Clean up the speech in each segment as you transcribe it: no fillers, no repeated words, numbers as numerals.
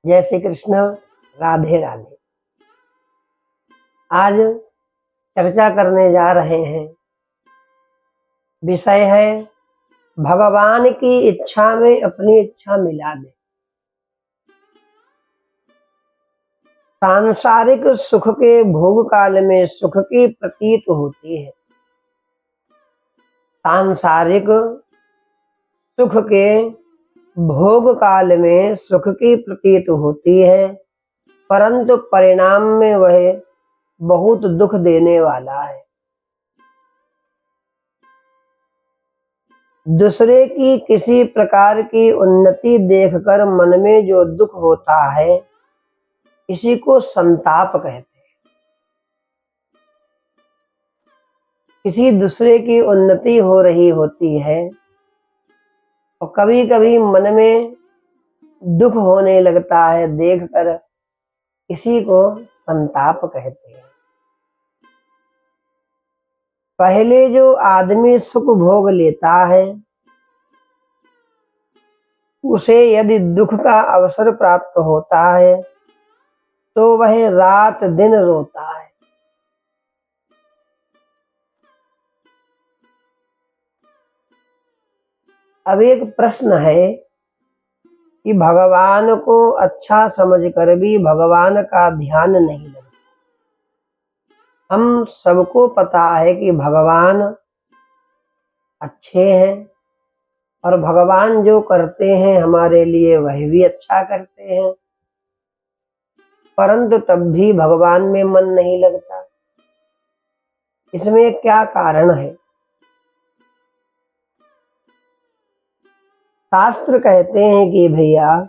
जय श्री कृष्ण। राधे राधे। आज चर्चा करने जा रहे हैं, विषय है भगवान की इच्छा में अपनी इच्छा मिला दे। सांसारिक सुख के भोग काल में सुख की प्रतीत होती है। सांसारिक सुख के भोग काल में सुख की प्रतीत होती है, परंतु परिणाम में वह बहुत दुख देने वाला है। दूसरे की किसी प्रकार की उन्नति देखकर मन में जो दुख होता है, इसी को संताप कहते हैं। किसी दूसरे की उन्नति हो रही होती है और कभी कभी मन में दुख होने लगता है देखकर, इसी को संताप कहते हैं। पहले जो आदमी सुख भोग लेता है, उसे यदि दुख का अवसर प्राप्त होता है तो वह रात दिन रोता है। अब एक प्रश्न है कि भगवान को अच्छा समझकर भी भगवान का ध्यान नहीं लगता। हम सबको पता है कि भगवान अच्छे हैं और भगवान जो करते हैं हमारे लिए वह भी अच्छा करते हैं, परंतु तब भी भगवान में मन नहीं लगता। इसमें क्या कारण है? शास्त्र कहते हैं कि भैया,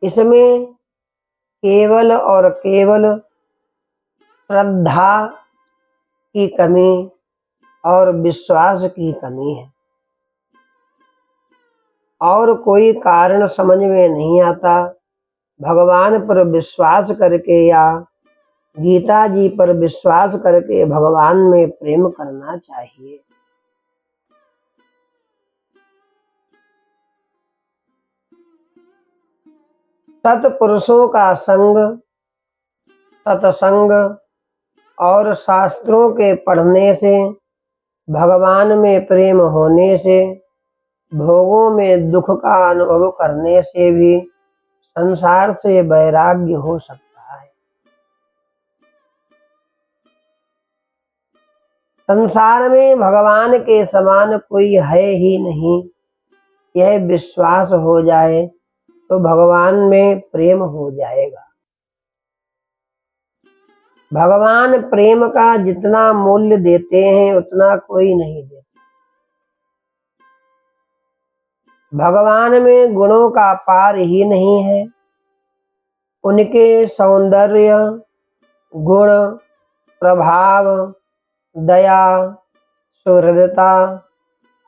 इसमें केवल और केवल श्रद्धा की कमी और विश्वास की कमी है, और कोई कारण समझ में नहीं आता। भगवान पर विश्वास करके या गीता जी पर विश्वास करके भगवान में प्रेम करना चाहिए। सत्पुरुषों का संग, सत्संग और शास्त्रों के पढ़ने से, भगवान में प्रेम होने से, भोगों में दुख का अनुभव करने से भी संसार से वैराग्य हो सकता है। संसार में भगवान के समान कोई है ही नहीं, यह विश्वास हो जाए तो भगवान में प्रेम हो जाएगा। भगवान प्रेम का जितना मूल्य देते हैं उतना कोई नहीं देता। भगवान में गुणों का पार ही नहीं है। उनके सौंदर्य, गुण, प्रभाव, दया, सुहृदता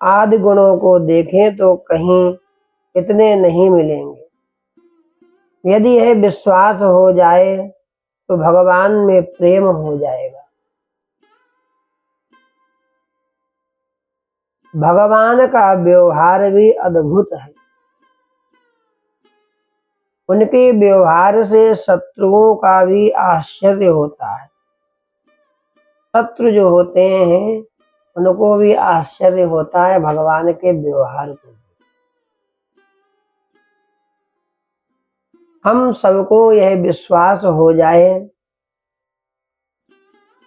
आदि गुणों को देखें तो कहीं इतने नहीं मिलेंगे। यदि यह विश्वास हो जाए तो भगवान में प्रेम हो जाएगा। भगवान का व्यवहार भी अद्भुत है। उनके व्यवहार से शत्रुओं का भी आश्चर्य होता है। शत्रु जो होते हैं उनको भी आश्चर्य होता है भगवान के व्यवहार को। हम सबको यह विश्वास हो जाए,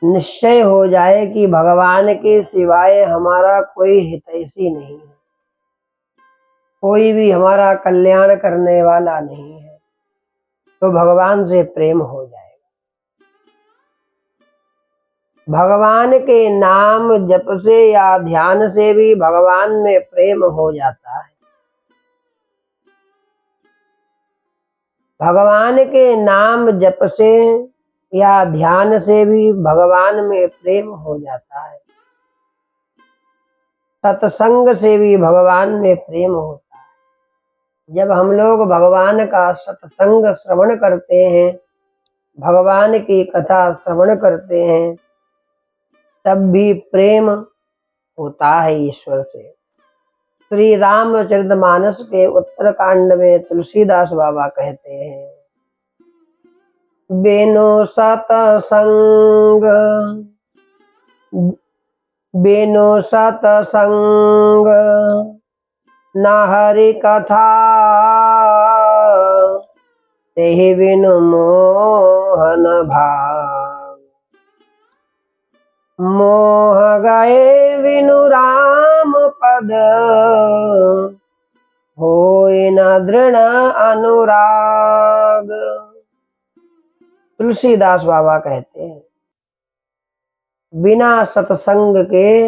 निश्चय हो जाए कि भगवान के सिवाय हमारा कोई हितैषी नहीं है, कोई भी हमारा कल्याण करने वाला नहीं है, तो भगवान से प्रेम हो जाएगा। भगवान के नाम जप से या ध्यान से भी भगवान में प्रेम हो जाता है। भगवान के नाम जप से या ध्यान से भी भगवान में प्रेम हो जाता है। सत्संग से भी भगवान में प्रेम होता है। जब हम लोग भगवान का सत्संग श्रवण करते हैं, भगवान की कथा श्रवण करते हैं, तब भी प्रेम होता है ईश्वर से। श्री रामचरितमानस के उत्तरकांड में तुलसीदास बाबा कहते हैं, बेनो सतसंग, बेनो सतसंग न हरि कथा, तेहि बिनु मोहन भाव, मोह गए बिनु राम पद, होय न दृढ़ अनुराग। तुलसीदास बाबा कहते हैं, बिना सत्संग के,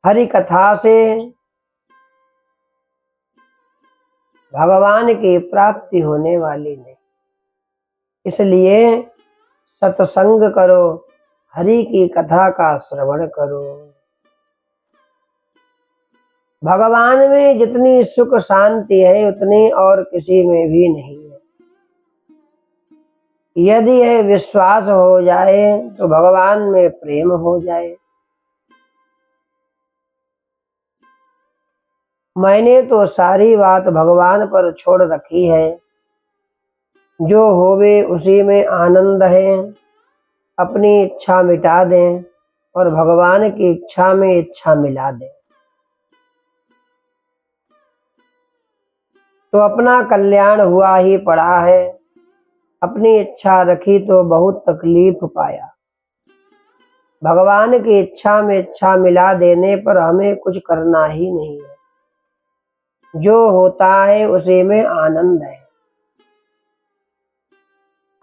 हरि कथा से भगवान की प्राप्ति होने वाली नहीं। इसलिए सत्संग करो, हरि की कथा का श्रवण करो। भगवान में जितनी सुख शांति है उतनी और किसी में भी नहीं है। यदि यह विश्वास हो जाए तो भगवान में प्रेम हो जाए। मैंने तो सारी बात भगवान पर छोड़ रखी है, जो होवे उसी में आनंद है। अपनी इच्छा मिटा दें और भगवान की इच्छा में इच्छा मिला दें, तो अपना कल्याण हुआ ही पड़ा है। अपनी इच्छा रखी तो बहुत तकलीफ पाया। भगवान की इच्छा में इच्छा मिला देने पर हमें कुछ करना ही नहीं है। जो होता है उसी में आनंद है।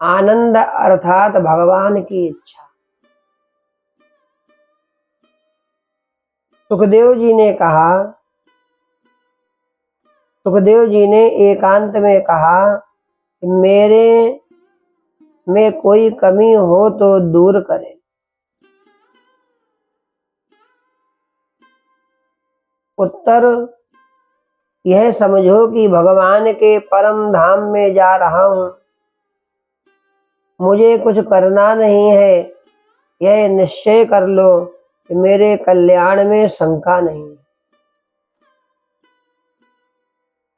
आनंद अर्थात भगवान की इच्छा। सुखदेव जी ने कहा, सुखदेव जी ने एकांत में कहा, मेरे में कोई कमी हो तो दूर करे। उत्तर यह समझो कि भगवान के परम धाम में जा रहा हूं, मुझे कुछ करना नहीं है। यह निश्चय कर लो कि मेरे कल्याण में शंका नहीं।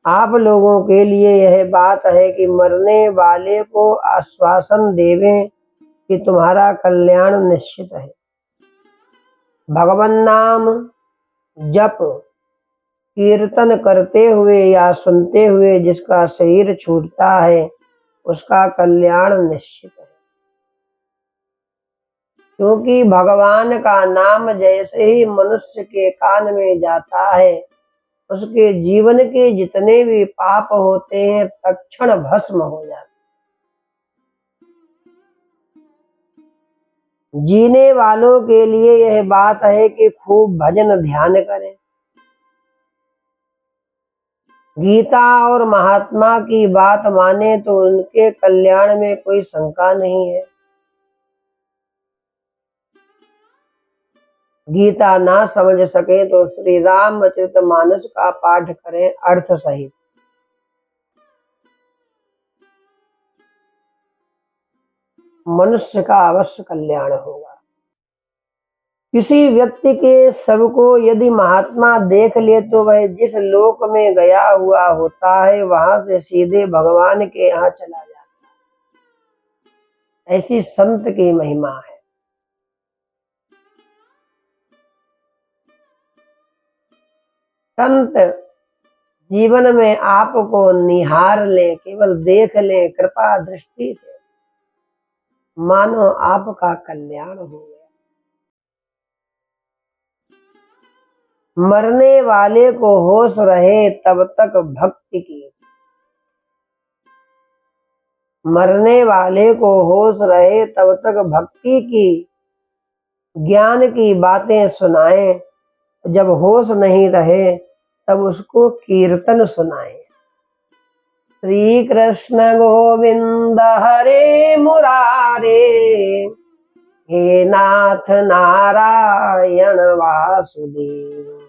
आप लोगों के लिए यह बात है कि मरने वाले को आश्वासन देवें कि तुम्हारा कल्याण निश्चित है। भगवान नाम जप कीर्तन करते हुए या सुनते हुए जिसका शरीर छूटता है उसका कल्याण निश्चित है। क्योंकि भगवान का नाम जैसे ही मनुष्य के कान में जाता है, उसके जीवन के जितने भी पाप होते हैं तत्क्षण भस्म हो जाते। जीने वालों के लिए यह बात है कि खूब भजन ध्यान करें। गीता और महात्मा की बात माने तो उनके कल्याण में कोई शंका नहीं है। गीता ना समझ सके तो श्री रामचरितमानस का पाठ करें अर्थ सहित। मनुष्य का अवश्य कल्याण होगा। किसी व्यक्ति के शव को यदि महात्मा देख ले तो वह जिस लोक में गया हुआ होता है वहां से सीधे भगवान के यहाँ चला जाता है। ऐसी संत की महिमा है। संत जीवन में आपको निहार ले, केवल देख ले कृपा दृष्टि से, मानो आपका कल्याण हो गया। मरने वाले को होश रहे तब तक भक्ति की, मरने वाले को होश रहे तब तक भक्ति की, ज्ञान की बातें सुनाएं। जब होश नहीं रहे तब उसको कीर्तन सुनाएं। श्री कृष्ण गोविंद हरे मुरारे, हे नाथ नारायण वासुदेव।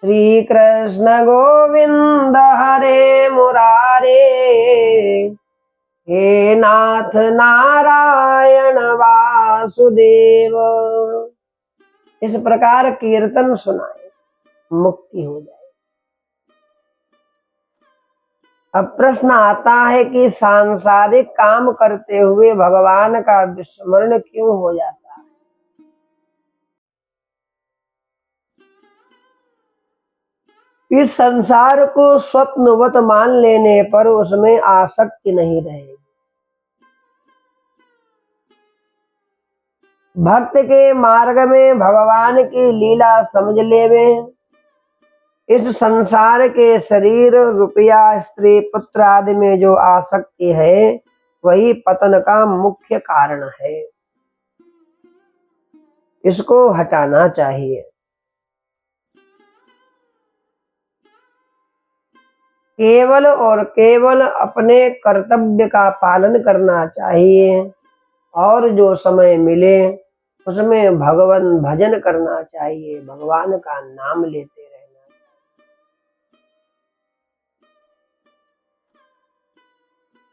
श्री कृष्ण गोविंद हरे मुरारे, हे नाथ नारायण वासुदेव। इस प्रकार कीर्तन सुनाए, मुक्ति हो जाए। अब प्रश्न आता है कि सांसारिक काम करते हुए भगवान का विस्मरण क्यों हो जाता है? इस संसार को स्वप्नवत मान लेने पर उसमें आसक्ति नहीं रहेगी। भक्त के मार्ग में भगवान की लीला समझ लेवे। इस संसार के शरीर, रुपया, स्त्री, पुत्र आदि में जो आसक्ति है वही पतन का मुख्य कारण है। इसको हटाना चाहिए। केवल और केवल अपने कर्तव्य का पालन करना चाहिए और जो समय मिले उसमें भगवान भजन करना चाहिए, भगवान का नाम लेते रहना।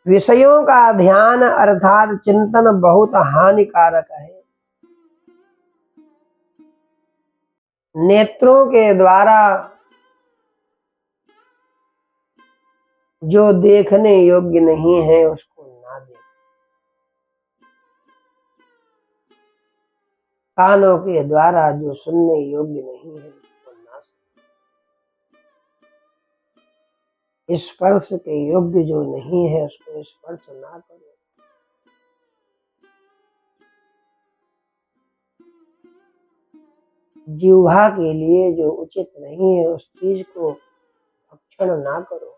विषयों का ध्यान अर्थात चिंतन बहुत हानिकारक है। नेत्रों के द्वारा जो देखने योग्य नहीं है उसको ना देखें। कानों के द्वारा जो सुनने योग्य नहीं है उसको ना सुने। स्पर्श के योग्य जो नहीं है उसको स्पर्श ना करो। जिह्वा के लिए जो उचित नहीं है उस चीज को भक्षण ना करो।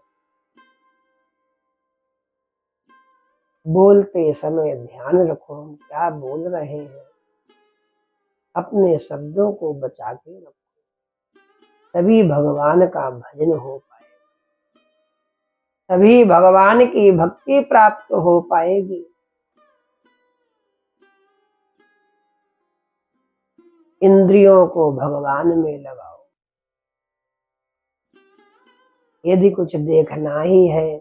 बोलते समय ध्यान रखो हम क्या बोल रहे हैं। अपने शब्दों को बचा के रखो, तभी भगवान का भजन हो पाएगा, तभी भगवान की भक्ति प्राप्त हो पाएगी। इंद्रियों को भगवान में लगाओ। यदि कुछ देखना ही है,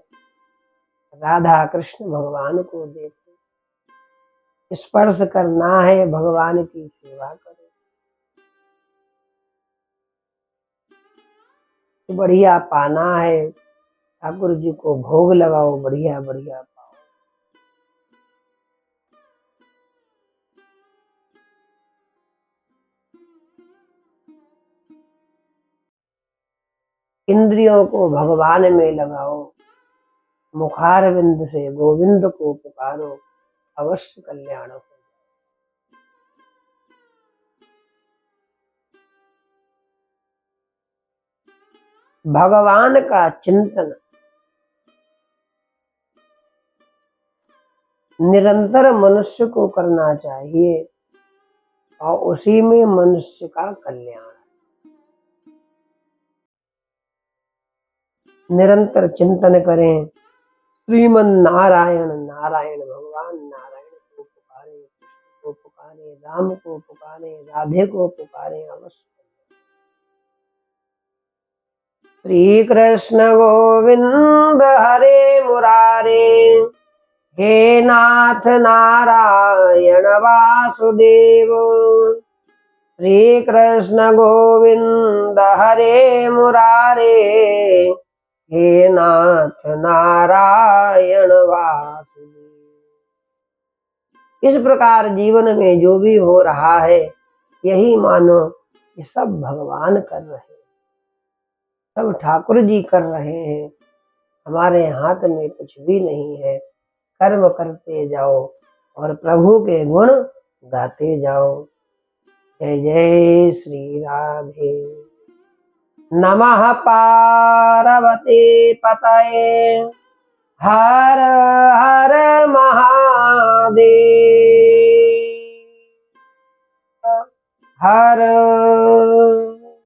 राधा कृष्ण भगवान को देखो। स्पर्श करना है, भगवान की सेवा करो। बढ़िया पाना है, ठाकुर जी को भोग लगाओ, बढ़िया बढ़िया पाओ। इंद्रियों को भगवान में लगाओ। मुखारविंद से गोविंद को पुकारो, अवश्य कल्याण हो। भगवान का चिंतन निरंतर मनुष्य को करना चाहिए और उसी में मनुष्य का कल्याण है। निरंतर चिंतन करें, श्रीमन नारायण नारायण, भगवान नारायण को पुकारे, कृष्ण को पुकारे, राम को पुकारे, राधे को पुकारे, अवश्य। श्री कृष्ण गोविंद हरे मुरारे, हे नाथ नारायण वासुदेव। श्री कृष्ण गोविंद हरे मुरारे, हे नाथ नारायण वासुदेव। इस प्रकार जीवन में जो भी हो रहा है यही मानो ये सब भगवान कर रहे हैं, सब ठाकुर जी कर रहे हैं। हमारे हाथ में कुछ भी नहीं है। कर्म करते जाओ और प्रभु के गुण गाते जाओ। जय जय श्री राधे। नमः पार्वती पतये, हर हर महादेव, हर